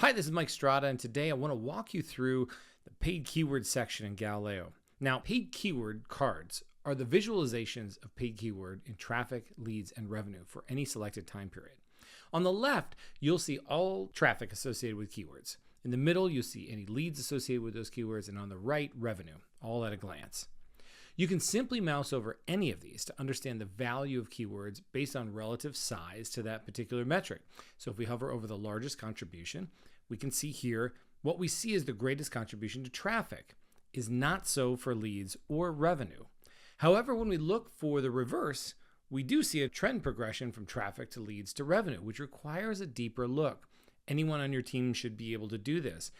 Hi, this is Mike Strada, and today I want to walk you through the paid keyword section in Galileo. Now, paid keyword cards are the visualizations of paid keyword in traffic, leads, and revenue for any selected time period. On the left, you'll see all traffic associated with keywords. In the middle, you'll see any leads associated with those keywords, and on the right, revenue, all at a glance. You can simply mouse over any of these to understand the value of keywords based on relative size to that particular metric. So if we hover over the largest contribution, we can see here what we see as the greatest contribution to traffic is not so for leads or revenue. However, when we look for the reverse, we do see a trend progression from traffic to leads to revenue, which requires a deeper look. Anyone on your team should be able to do this.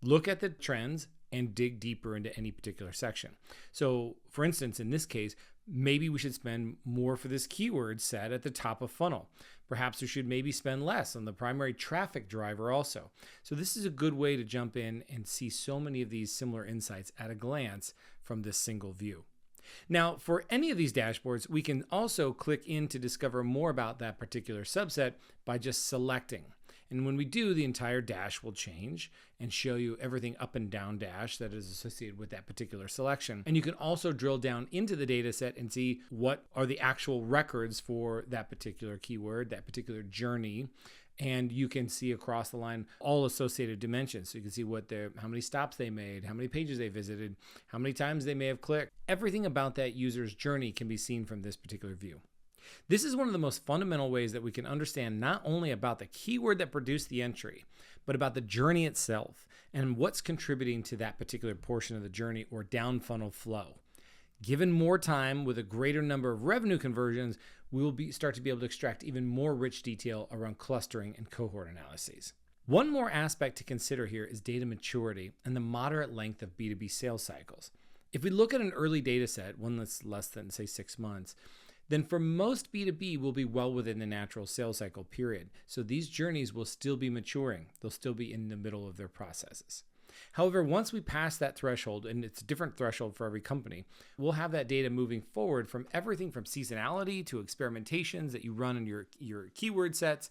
Look at the trends and dig deeper into any particular section. So for instance, in this case, maybe we should spend more for this keyword set at the top of funnel. Perhaps we should maybe spend less on the primary traffic driver also. So this is a good way to jump in and see so many of these similar insights at a glance from this single view. Now, for any of these dashboards, we can also click in to discover more about that particular subset by just selecting. And when we do, the entire dash will change and show you everything up and down dash that is associated with that particular selection. And you can also drill down into the data set and see what are the actual records for that particular keyword, that particular journey. And you can see across the line all associated dimensions. So you can see how many stops they made, how many pages they visited, how many times they may have clicked. Everything about that user's journey can be seen from this particular view. This is one of the most fundamental ways that we can understand not only about the keyword that produced the entry, but about the journey itself and what's contributing to that particular portion of the journey or down funnel flow. Given more time with a greater number of revenue conversions, we will start to be able to extract even more rich detail around clustering and cohort analyses. One more aspect to consider here is data maturity and the moderate length of B2B sales cycles. If we look at an early data set, one that's less than, say, 6 months, then for most B2B will be well within the natural sales cycle period. So these journeys will still be maturing. They'll still be in the middle of their processes. However, once we pass that threshold, and it's a different threshold for every company, we'll have that data moving forward from everything from seasonality to experimentations that you run in your keyword sets.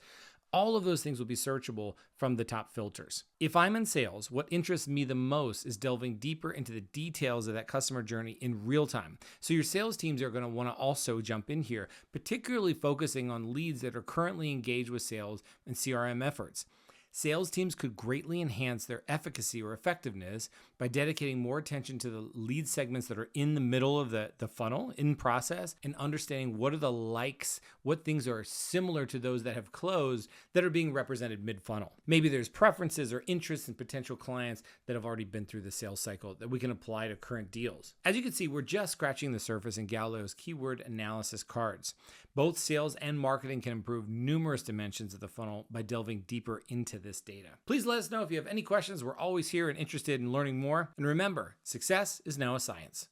All of those things will be searchable from the top filters. If I'm in sales, what interests me the most is delving deeper into the details of that customer journey in real time. So your sales teams are going to want to also jump in here, particularly focusing on leads that are currently engaged with sales and CRM efforts. Sales teams could greatly enhance their efficacy or effectiveness by dedicating more attention to the lead segments that are in the middle of the funnel in process and understanding what are the likes, what things are similar to those that have closed that are being represented mid-funnel. Maybe there's preferences or interests in potential clients that have already been through the sales cycle that we can apply to current deals. As you can see, we're just scratching the surface in Galileo's keyword analysis cards. Both sales and marketing can improve numerous dimensions of the funnel by delving deeper into this data. Please let us know if you have any questions. We're always here and interested in learning more. And remember, success is now a science.